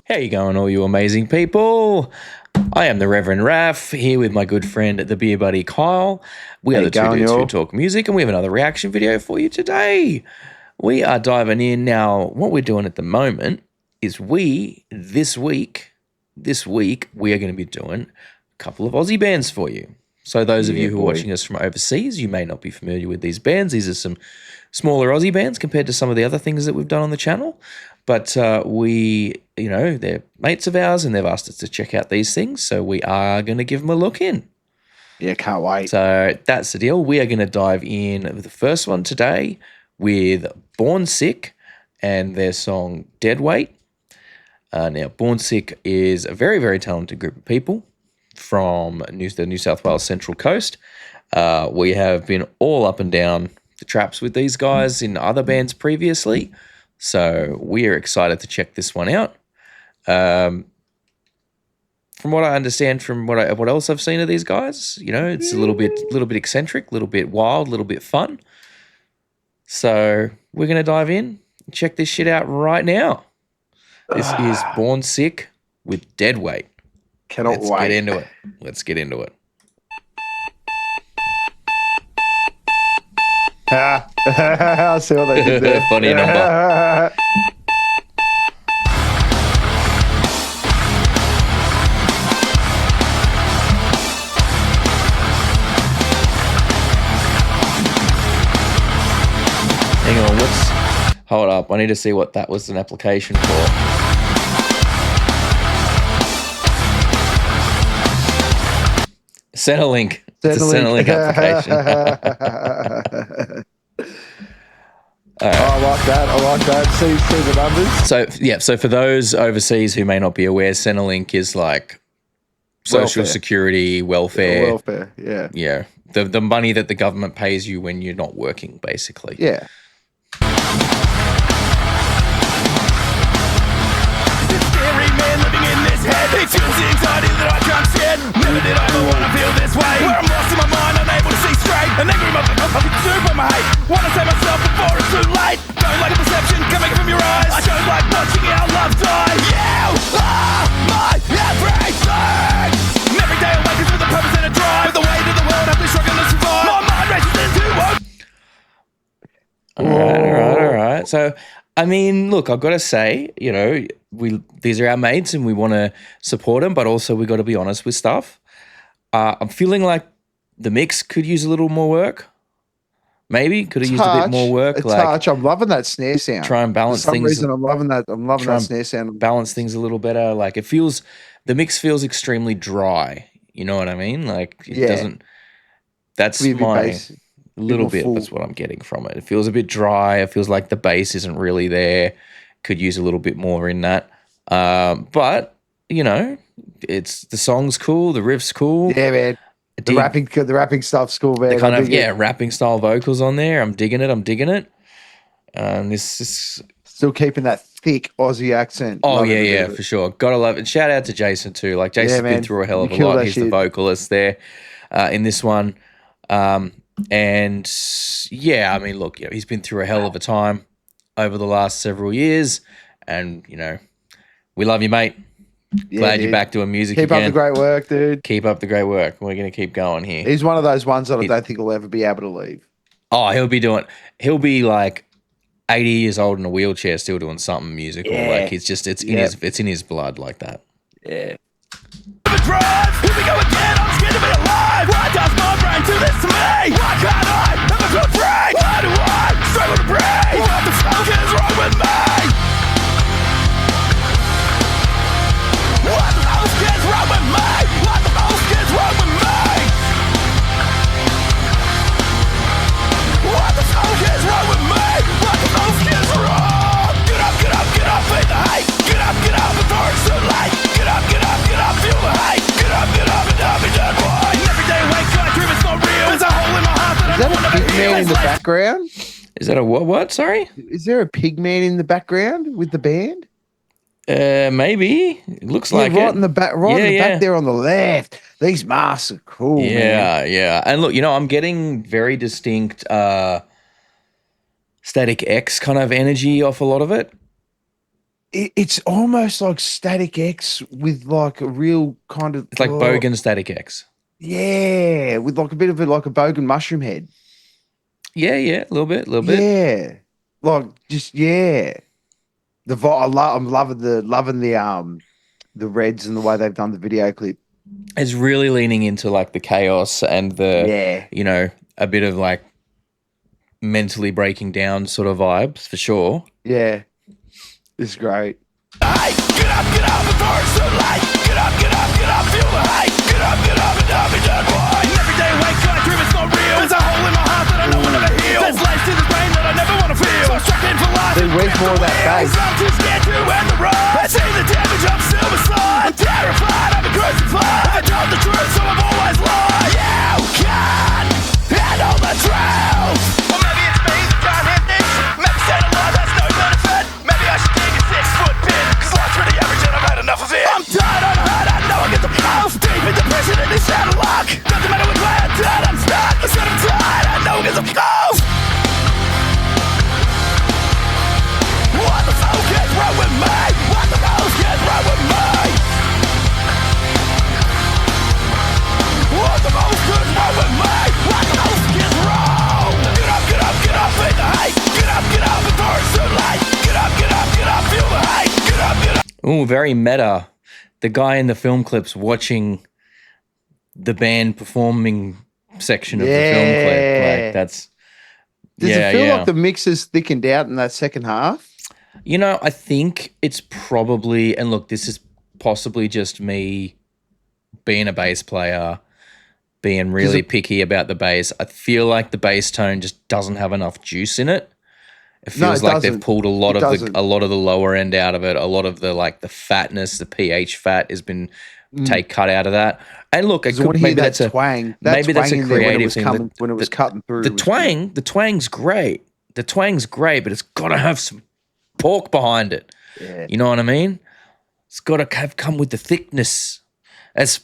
How you going, all you amazing people? I am the Reverend Raff, here with my good friend, the beer buddy Kyle. We are the Two Dudes Who Talk Music, and we have another reaction video for you today. We are diving in now. What we're doing at the moment is this week, we are going to be doing a couple of Aussie bands for you. So those of you who are watching us from overseas, you may not be familiar with these bands. These are some smaller Aussie bands compared to some of the other things that we've done on the channel. But they're mates of ours and they've asked us to check out these things. So we are going to give them a look in. Yeah, can't wait. So that's the deal. We are going to dive in with the first one today with Bornsick and their song Deadweight. Now, Bornsick is a very, very talented group of people from the New South Wales Central Coast. We have been all up and down the traps with these guys in other bands previously. So we are excited to check this one out. From what I understand, from what else I've seen of these guys, it's a little bit eccentric, a little bit wild, a little bit fun. So we're gonna dive in and check this shit out right now. This is Bornsick with Deadweight. Cannot wait. Let's get into it. I'll see what they did there. Funny number. Hang on, hold up. I need to see what that was an application for. Centrelink. It's a Centrelink application. Right. I like that. See the numbers. So for those overseas who may not be aware, Centrelink is like social security, welfare. Welfare, yeah. Yeah. The money that the government pays you when you're not working, basically. Yeah. It fuels the anxiety that I can't stand. Never did I ever want to feel this way. Where I'm lost in my mind, unable to see straight. An angry motherfucker, I'm consumed by my hate. Wanna save myself before it's too late. Don't like a perception coming from your eyes. I don't like watching our love die. You are my everything. Every day I wake up with a purpose and a drive. The weight of the world, I've been struggling to survive. My mind races into one. All right. So, I mean, look, I've got to say, these are our mates and we want to support them, but also we got to be honest with stuff. I'm feeling like the mix could use a little more work. Maybe could have used a bit more work. I'm loving that snare sound. Try and balance things. For some reason, I'm loving that snare sound. Balance things a little better. Like the mix feels extremely dry. You know what I mean? Like it doesn't. That's my. A little bit, that's what I'm getting from it. It feels a bit dry. It feels like the bass isn't really there. Could use a little bit more in that. But, it's the song's cool. The riff's cool. Yeah, man. The rapping stuff's cool, man. The kind of, rapping style vocals on there. I'm digging it. This is... Still keeping that thick Aussie accent. Oh, yeah, for sure. Gotta love it. Shout out to Jason too. Like, Jason's been through a hell of a lot. He's the vocalist there in this one. And yeah, I mean, look, he's been through a hell of a time over the last several years, and we love you, mate. Glad you're back doing music again. Keep up the great work, dude. Keep up the great work. We're gonna keep going here. He's one of those ones that I don't think he'll ever be able to leave. Oh, he'll be like 80 years old in a wheelchair, still doing something musical. Yeah. Like it's in his blood like that. Yeah. Here we go again, I'm scared to be alive. Why does my brain do this to me? Why can't I ever feel free? Why do I struggle to breathe? What the fuck is wrong with me? What the fuck is wrong with me? What the fuck is wrong with me? What the fuck is wrong with me? What the fuck is wrong? Get up, beat the hate. Get up, before it's too late. Get up, feel the hate. Get up, and I'll be done right. Every day I wake up, I dream it's not real. There's a hole in my heart that I don't want to pig man in the background? Is that a what? Sorry? Is there a pig man in the background with the band? Maybe. It looks like right it. in the back, back there on the left. These masks are cool, man. Yeah. And look, I'm getting very distinct Static X kind of energy off a lot of it. It's almost like Static X with like a real kind of It's like Bogan Static X. Yeah, with like a bit of like a Bogan mushroom head. Yeah, a little bit. Yeah, like just The I'm loving the Reds and the way they've done the video clip. It's really leaning into like the chaos and Yeah, a bit of like mentally breaking down sort of vibes for sure. yeah, it's great. Hey, get up before it's too late. Get up, feel the hate. Get up and I'll be done right. Every day wake up, dream it's not real. There's a hole in my heart that I know will never heal. There's life to the brain that I never want to feel. So I'm struck in for life. See, where's more of that bass? I'm too scared to end the road. I see the damage, I'm still beside. I'm terrified, I've been crucified. I told the truth, so I've always lied. You can't handle the truth. Well, maybe it's me that can't hit this. Maybe staying alive has no benefit. Maybe I should dig a 6-foot pit. Cause life's pretty average and I've had enough of it. I'm tired, I'm hurt, I know I get the pulse. Deep in depression and it's out of luck. Doesn't matter which way I turn, I'm stuck. I said I'm tired, I know I get the pulse. What the fuck is wrong with me? What the fuck is wrong with me? What the fuck is wrong with me? What the fuck is wrong? Get up, hate the hate. Get up before it's too late. Get up, feel the hate. Get up. Ooh, very meta. The guy in the film clips watching the band performing section of the film clip. Like that's Does it feel like the mix is thickened out in that second half? I think it's probably, and look, this is possibly just me being a bass player, being really picky about the bass. I feel like the bass tone just doesn't have enough juice in it. It feels like they've pulled a lot of the lower end out of it. A lot of the like the fatness, the pH fat has been cut out of that. And look, maybe that's a twang. Maybe that's a creative thing. When it was cutting through, the twang's great. The twang's great, but it's got to have some pork behind it. Yeah. You know what I mean? It's got to have come with the thickness. That's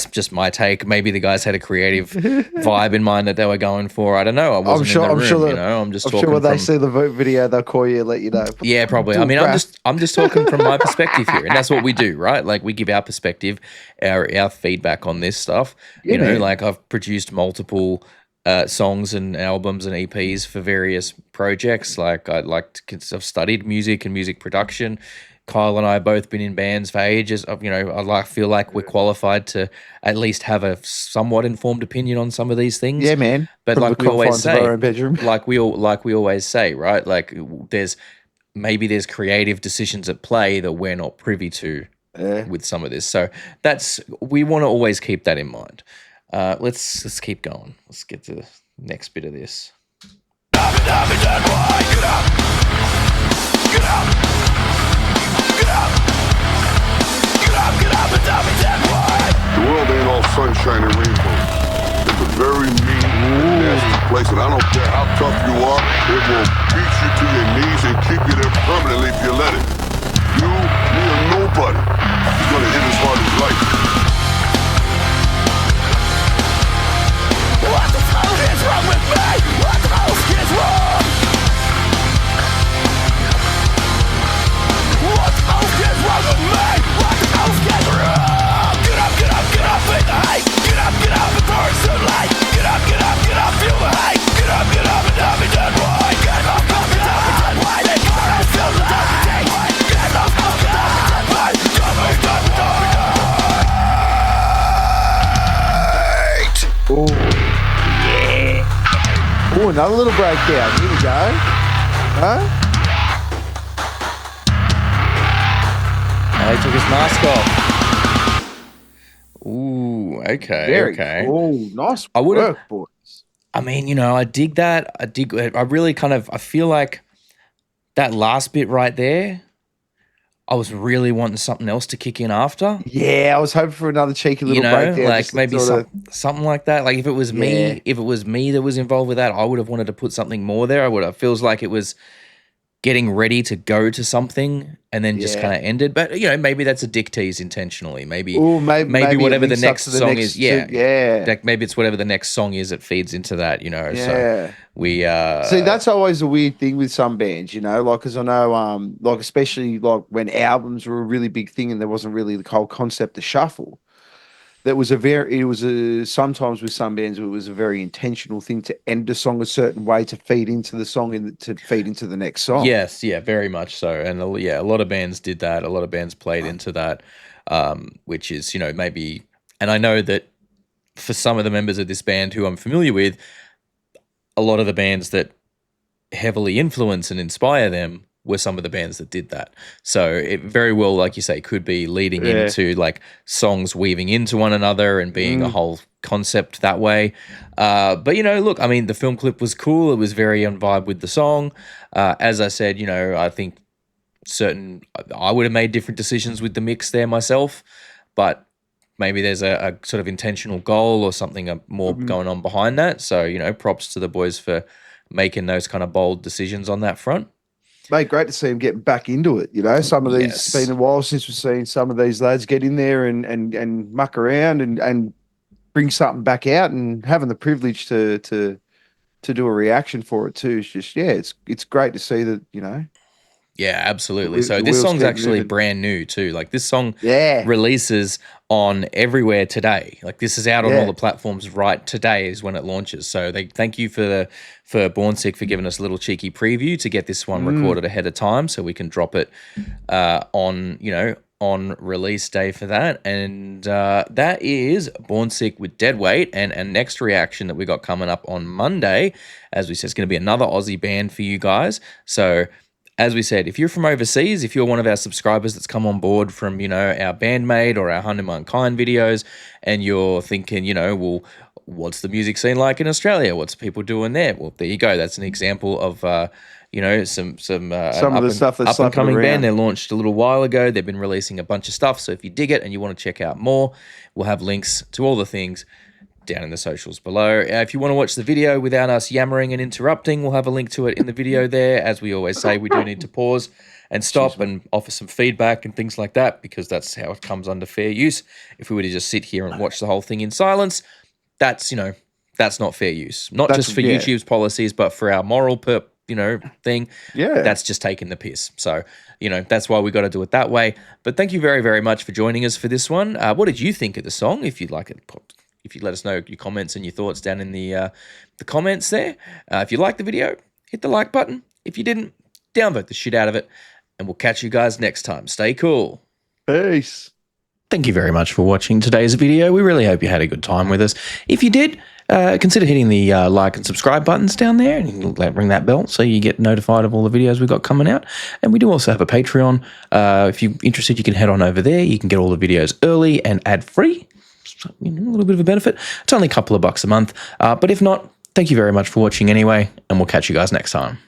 just my take. Maybe the guys had a creative vibe in mind that they were going for. I don't know. I wasn't in the room, I'm just talking. I'm sure when they see the video, they'll call you and let you know. Yeah, probably. I mean, I'm just talking from my perspective here, and that's what we do, right? Like we give our perspective, our feedback on this stuff. Yeah, like I've produced multiple songs and albums and EPs for various projects. Like I've studied music and music production. Kyle and I have both been in bands for ages. I feel like we're qualified to at least have a somewhat informed opinion on some of these things. Yeah, man. But from like we always say, like we always say, right? Like there's creative decisions at play that we're not privy to with some of this. So we want to always keep that in mind. Let's keep going. Let's get to the next bit of this. Get up and I'll be dead white. The world ain't all sunshine and rainbows. It's a very mean and nasty place, and I don't care how tough you are, it will beat you to your knees and keep you there permanently if you let it. You, me, or nobody is gonna hit as hard as life. What the fuck is wrong with me? What the fuck is wrong? What the fuck is wrong with me? What the fuck is wrong? Get up, hate the hate. Get up before it's too late. Get up, feel the hate. Get up and I'll be done right. Get up and I'll be done right. They can't feel the hate. Get up and I'll be done right. Oh, yeah. Oh, another little breakdown. Here we go. Huh? He took his mask off. Ooh, okay. Oh, nice I would work, boys. I mean, I dig that. I really I feel like that last bit right there, I was really wanting something else to kick in after. Yeah, I was hoping for another cheeky little breakdown. Like maybe something like that. Like if it was me that was involved with that, I would have wanted to put something more there. It feels like it was getting ready to go to something and then just kind of ended. But maybe that's a dick tease intentionally. Maybe maybe it whatever the links up next to the song next is, like maybe it's whatever the next song is. It feeds into that, So we see, that's always a weird thing with some bands, like because I know, like especially like when albums were a really big thing and there wasn't really the whole concept of shuffle. Sometimes with some bands it was a very intentional thing to end a song a certain way to feed into the song and to feed into the next song. Yes, yeah, very much so. And a lot of bands did that. A lot of bands played into that, which is, maybe, and I know that for some of the members of this band who I'm familiar with, a lot of the bands that heavily influence and inspire them were some of the bands that did that. So it very well, like you say, could be leading into like songs weaving into one another and being a whole concept that way. But look, I mean, the film clip was cool. It was very on vibe with the song. As I said, I think I would have made different decisions with the mix there myself, but maybe there's a sort of intentional goal or something more going on behind that. So, props to the boys for making those kind of bold decisions on that front. Mate, great to see him getting back into it. Some of these, it's been a while since we've seen some of these lads get in there and muck around and bring something back out, and having the privilege to do a reaction for it too. It's just, it's great to see that, Yeah, absolutely. So this song's actually brand new too. Like this song releases on everywhere today. Like this is out on all the platforms right today is when it launches. So they thank you for Bornsick for giving us a little cheeky preview to get this one recorded ahead of time so we can drop it on release day for that. And that is Bornsick with Deadweight. And next reaction that we got coming up on Monday, as we said, it's going to be another Aussie band for you guys. So as we said, if you're from overseas, if you're one of our subscribers that's come on board from, our Bandmate or our Hunnam videos, and you're thinking, well, what's the music scene like in Australia? What's people doing there? Well, there you go. That's an example of, some of the stuff that's up and coming around. band. They launched a little while ago. They've been releasing a bunch of stuff. So if you dig it and you want to check out more, we'll have links to all the things down in the socials below. If you want to watch the video without us yammering and interrupting, we'll have a link to it in the video there. As we always say, we do need to pause and stop and offer some feedback and things like that, because that's how it comes under fair use. If we were to just sit here and watch the whole thing in silence, that's not fair use. Not just for YouTube's policies, but for our moral thing. Yeah. That's just taking the piss. So, that's why we got to do it that way. But thank you very, very much for joining us for this one. What did you think of the song? If you'd like it, if you let us know your comments and your thoughts down in the comments there. If you liked the video, hit the like button. If you didn't, downvote the shit out of it. And we'll catch you guys next time. Stay cool. Peace. Thank you very much for watching today's video. We really hope you had a good time with us. If you did, consider hitting the like and subscribe buttons down there, and ring that bell so you get notified of all the videos we've got coming out. And we do also have a Patreon. If you're interested, you can head on over there. You can get all the videos early and ad-free. A little bit of a benefit. It's only a couple of bucks a month. But if not, thank you very much for watching anyway, and we'll catch you guys next time.